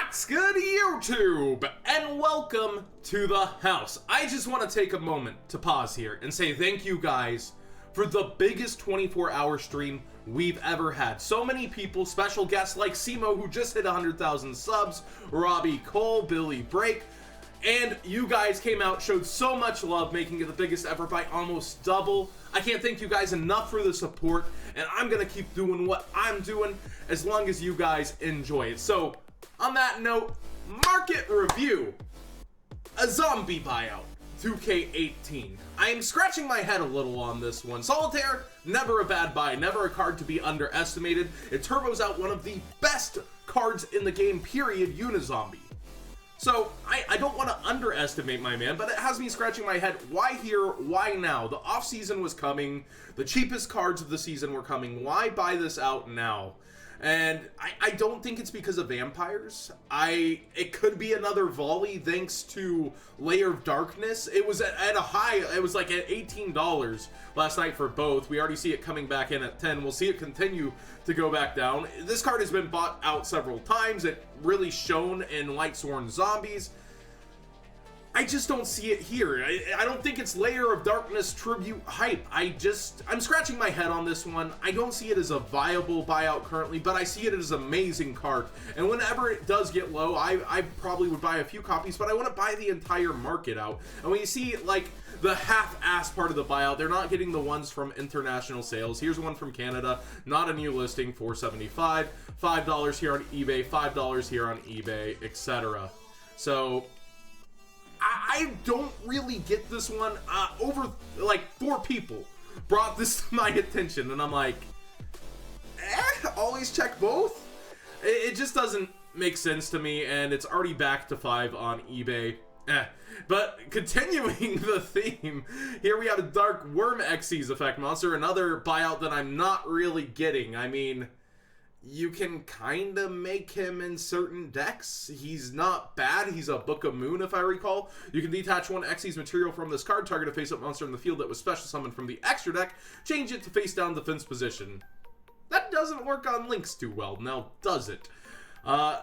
What's good, YouTube? And welcome to the house. I just want to take a moment to pause here and say thank you guys for the biggest 24-hour stream we've ever had. So many people, special guests like Simo, who just hit 100,000 subs, Robbie Cole, Billy Break, and you guys came out, showed so much love, making it the biggest ever by almost double. I can't thank you guys enough for the support, and I'm gonna keep doing what I'm doing as long as you guys enjoy it. So, on that note, market review. A zombie buyout, 2K18. I am scratching my head a little on this one. Solitaire, never a bad buy, never a card to be underestimated. It turbos out one of the best cards in the game, period, Unizombie. So, I don't want to underestimate my man, but it has me scratching my head. Why here? Why now? The off-season was coming. The cheapest cards of the season were coming. Why buy this out now? And I don't think it's because of vampires. It could be another volley thanks to Layer of Darkness. It was at a high, it was like at $18 last night for both. We already see it coming back in at 10. We'll see it continue to go back down. This card has been bought out several times. It really shone in Lightsworn Zombies. I just don't see it here. I don't think it's Layer of Darkness tribute hype. I'm scratching my head on this one. I don't see it as a viable buyout currently, but I see it as an amazing card. And whenever it does get low, I probably would buy a few copies, but I want to buy the entire market out. And when you see like the half-ass part of the buyout, they're not getting the ones from international sales. Here's one from Canada, not a new listing, $4.75, $5 here on eBay, $5 here on eBay, etc. So I don't really get this one. Over like 4 people brought this to my attention, and I'm like, always check both? It just doesn't make sense to me, and it's already back to 5 on eBay. But continuing the theme, here we have a Dark Worm Xyz effect monster, another buyout that I'm not really getting. I mean, you can kind of make him in certain decks. He's not bad. He's a Book of Moon, if I recall. You can detach one Xyz material from this card, target a face-up monster in the field that was special summoned from the extra deck, change it to face-down defense position. That doesn't work on Lynx too well, now does it?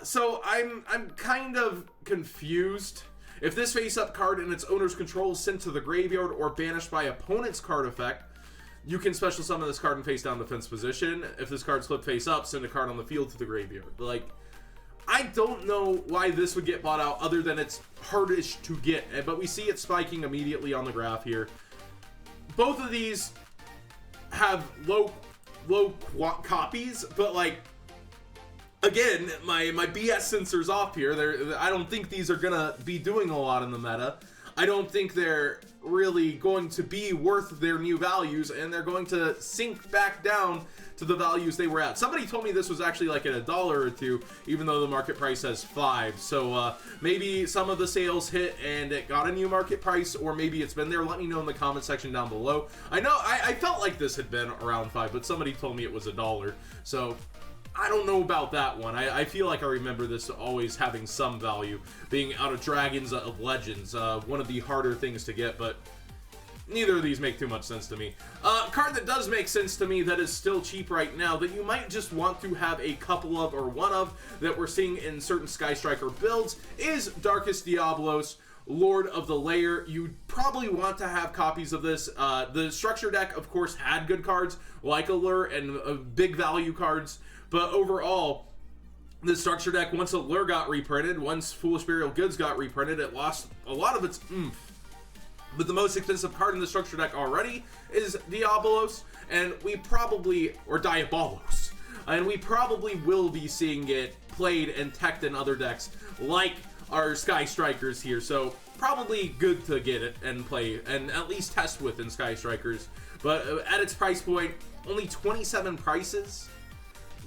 So I'm kind of confused. If this face-up card in its owner's control is sent to the graveyard or banished by opponent's card effect, you can special summon this card in face-down defense position. If this card's flipped face-up, send a card on the field to the graveyard. Like, I don't know why this would get bought out other than it's hardish to get. But we see it spiking immediately on the graph here. Both of these have low copies, but like, again, my BS sensor's off here. I don't think these are gonna be doing a lot in the meta. I don't think they're really going to be worth their new values, and they're going to sink back down to the values they were at. Somebody told me this was actually like at $1 or $2, even though the market price says 5. So maybe some of the sales hit and it got a new market price, or maybe it's been there. Let me know in the comment section down below. I know I felt like this had been around 5, but somebody told me it was $1. So I don't know about that one. I feel like I remember this always having some value, being out of Dragons of Legends, one of the harder things to get, but neither of these make too much sense to me. Card that does make sense to me that is still cheap right now, that you might just want to have a couple of or one of, that we're seeing in certain Sky Striker builds, is Darkest Diablos, Lord of the Lair. You probably want to have copies of this. The structure deck, of course, had good cards like Allure and big value cards, but overall, the structure deck, once Allure got reprinted, once Foolish Burial Goods got reprinted, it lost a lot of its oomph. But the most expensive card in the structure deck already is Diabolos, and we probably, or Diabolos, and we probably will be seeing it played and teched in other decks like our Sky Strikers here. So probably good to get it and play and at least test with in Sky Strikers. But at its price point, only 27 prices.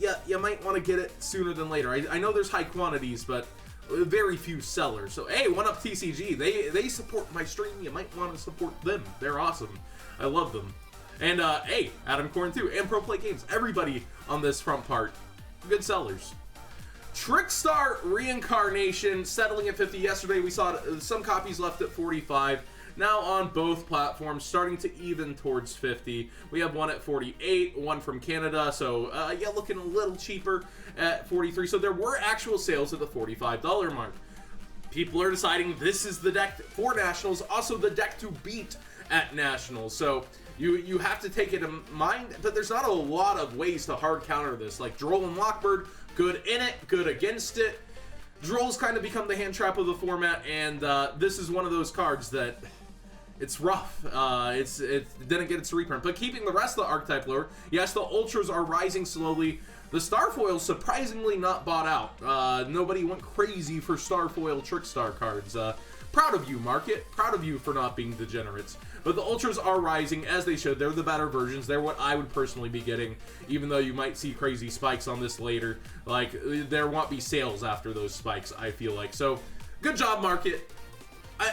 Yeah, you might want to get it sooner than later. I know there's high quantities, but very few sellers. So hey, one up TCG. They support my stream. You might want to support them. They're awesome. I love them. And hey, Adam Corn too, and Pro Play Games. Everybody on this front part, good sellers. Trickstar Reincarnation settling at 50. Yesterday we saw some copies left at 45. now on both platforms, starting to even towards 50. We have one at 48, one from Canada, so yeah, looking a little cheaper at 43. So there were actual sales at the $45 mark. People are deciding this is the deck for Nationals, also the deck to beat at Nationals. So you have to take it in mind that there's not a lot of ways to hard counter this. Like Droll and Lockbird, good in it, good against it. Droll's kind of become the hand trap of the format, and this is one of those cards that it's rough. It didn't get its reprint, but keeping the rest of the archetype lower. Yes, the Ultras are rising slowly. The Starfoil's surprisingly not bought out. Nobody went crazy for Starfoil Trickstar cards. Proud of you, market. Proud of you for not being degenerates. But the Ultras are rising, as they should. They're the better versions. They're what I would personally be getting, even though you might see crazy spikes on this later. Like, there won't be sales after those spikes, I feel like. So, good job, market.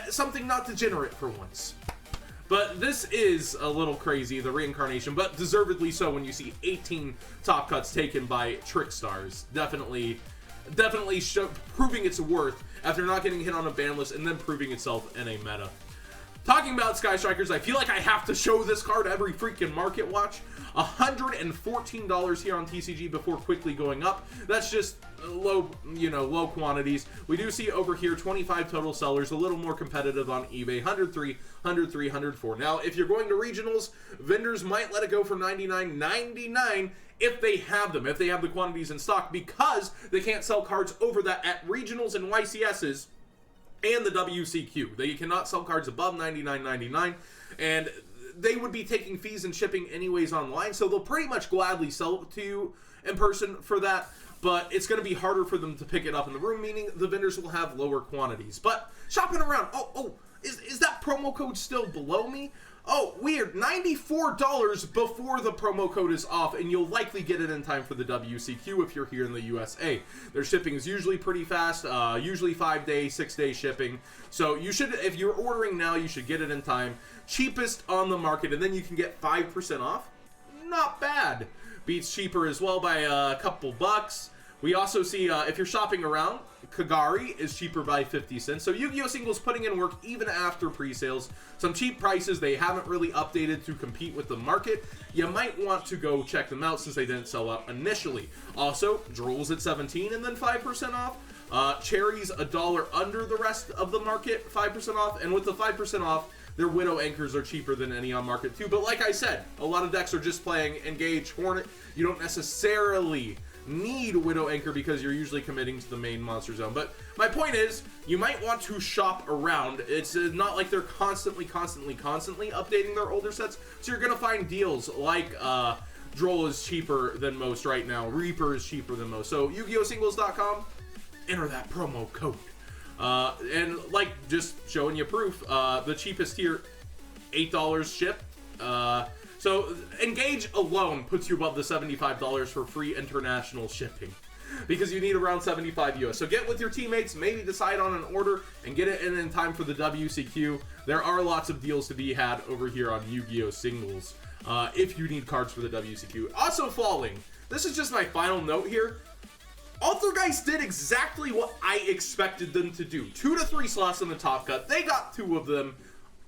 Something not degenerate for once. But this is a little crazy, the reincarnation, but deservedly so when you see 18 top cuts taken by Trickstars. Definitely proving its worth after not getting hit on a ban list and then proving itself in a meta. Talking about Sky Strikers, I feel like I have to show this card every freaking market watch. $114 here on TCG before quickly going up. That's just low quantities. We do see over here 25 total sellers, a little more competitive on eBay. 103, 103, 104. Now, if you're going to regionals, vendors might let it go for $99.99 if they have them, if they have the quantities in stock, because they can't sell cards over that at regionals and YCSs and the WCQ. They cannot sell cards above $99.99, and they would be taking fees and shipping anyways online, so they'll pretty much gladly sell it to you in person for that, but it's going to be harder for them to pick it up in the room, meaning the vendors will have lower quantities. But shopping around, is that promo code still below me? Oh, weird. $94 before the promo code is off, and you'll likely get it in time for the WCQ if you're here in the USA. Their shipping is usually pretty fast, usually 5-day, 6-day shipping. So you should, if you're ordering now, you should get it in time. Cheapest on the market, and then you can get 5% off. Not bad. Beats cheaper as well by a couple bucks. We also see, if you're shopping around, Kagari is cheaper by 50 cents. So Yu-Gi-Oh! Singles putting in work even after pre-sales. Some cheap prices they haven't really updated to compete with the market. You might want to go check them out since they didn't sell out initially. Also, Droll's at 17 and then 5% off. Cherry's $1 under the rest of the market, 5% off. And with the 5% off, their Widow Anchors are cheaper than any on market too. But like I said, a lot of decks are just playing Engage, Hornet. You don't necessarily need Widow Anchor because you're usually committing to the main monster zone. But my point is, you might want to shop around. It's not like they're constantly updating their older sets, so you're gonna find deals like Droll is cheaper than most right now, Reaper is cheaper than most. So YugiOhSingles.com, enter that promo code. And like, just showing you proof, the cheapest here, $8 shipped. So Engage alone puts you above the $75 for free international shipping, because you need around 75 US. So get with your teammates, maybe decide on an order, and get it in time for the WCQ. There are lots of deals to be had over here on Yu-Gi-Oh! Singles if you need cards for the WCQ. Also falling, this is just my final note here. Altergeist did exactly what I expected them to do. 2 to 3 slots in the top cut. They got 2 of them.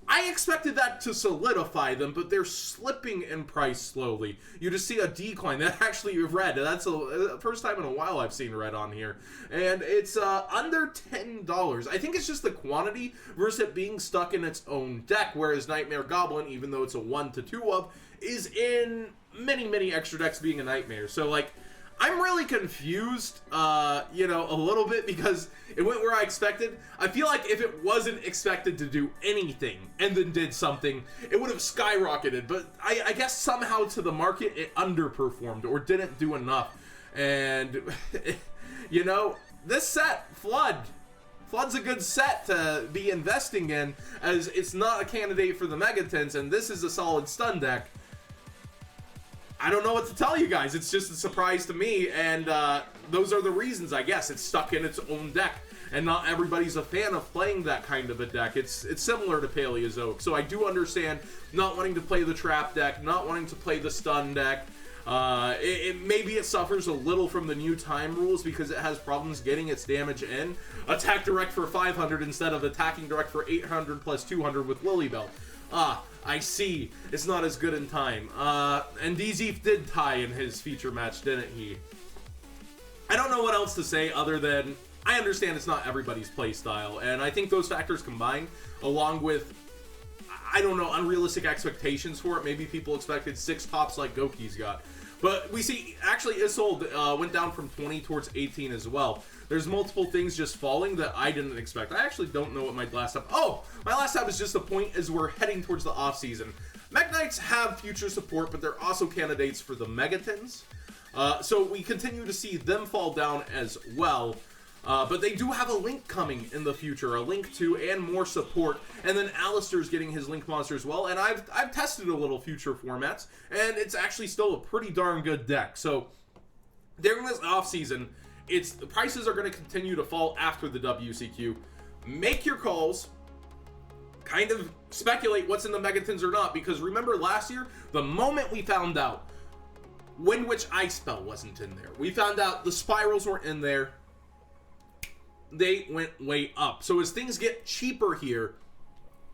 I expected that to solidify them, but they're slipping in price slowly. You just see a decline. That actually red. That's the first time in a while I've seen red on here. And it's under $10. I think it's just the quantity versus it being stuck in its own deck, whereas Nightmare Goblin, even though it's a 1 to 2 of, is in many extra decks being a Nightmare. So, like, I'm really confused, a little bit, because it went where I expected. I feel like if it wasn't expected to do anything and then did something, it would have skyrocketed. But I guess somehow to the market, it underperformed or didn't do enough. And, this set, Flood's a good set to be investing in, as it's not a candidate for the Megatons, and this is a solid stun deck. I don't know what to tell you guys. It's just a surprise to me, and those are the reasons, I guess. It's stuck in its own deck, and not everybody's a fan of playing that kind of a deck. It's similar to Paleozoic, so I do understand not wanting to play the trap deck, not wanting to play the stun deck. Maybe it suffers a little from the new time rules because it has problems getting its damage in. Attack direct for 500 instead of attacking direct for 800 plus 200 with Lilybell. I see. It's not as good in time. And DZ did tie in his feature match, didn't he? I don't know what else to say other than I understand it's not everybody's play style, and I think those factors combined, along with, I don't know, unrealistic expectations for it. Maybe people expected 6 tops like Goki's got. But we see, actually, Isolde went down from 20 towards 18 as well. There's multiple things just falling that I didn't expect. I actually don't know what my last tab... Oh! My last tab is just a point as we're heading towards the off-season. Mech Knights have future support, but they're also candidates for the Megatons. So we continue to see them fall down as well. But they do have a Link coming in the future, a Link 2 and more support, and then Alistair's getting his Link monster as well, and I've tested a little future formats, and it's actually still a pretty darn good deck. So during this off-season, the prices are going to continue to fall after the WCQ. Make your calls, kind of speculate what's in the Megatons or not, because remember last year, the moment we found out Wind Witch Ice Spell wasn't in there, we found out the Spirals weren't in there, they went way up. So as things get cheaper here,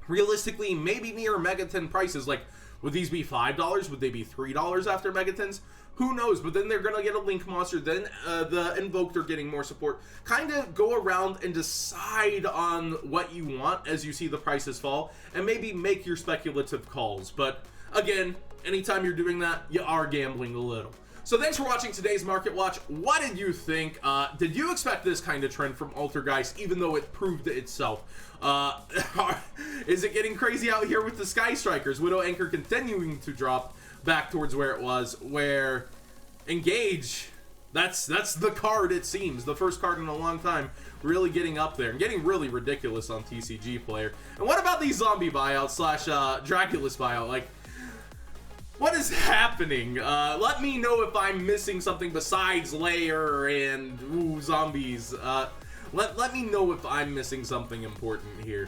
realistically, maybe near Megaton prices, like, would these be $5? Would they be $3 after Megatons? Who knows? But then they're going to get a Link monster, then the Invoked are getting more support. Kind of go around and decide on what you want as you see the prices fall, and maybe make your speculative calls. But again, anytime you're doing that, you are gambling a little. So thanks for watching today's Market Watch. What did you think? Did you expect this kind of trend from Altergeist, even though it proved itself? Is it getting crazy out here with the Sky Strikers? Widow Anchor continuing to drop back towards where it was, where Engage, that's the card, it seems. The first card in a long time, really getting up there and getting really ridiculous on TCG Player. And what about these zombie buyouts slash Dracula's buyout? Like, what is happening? Let me know if I'm missing something besides Lair and zombies. Let me know if I'm missing something important here.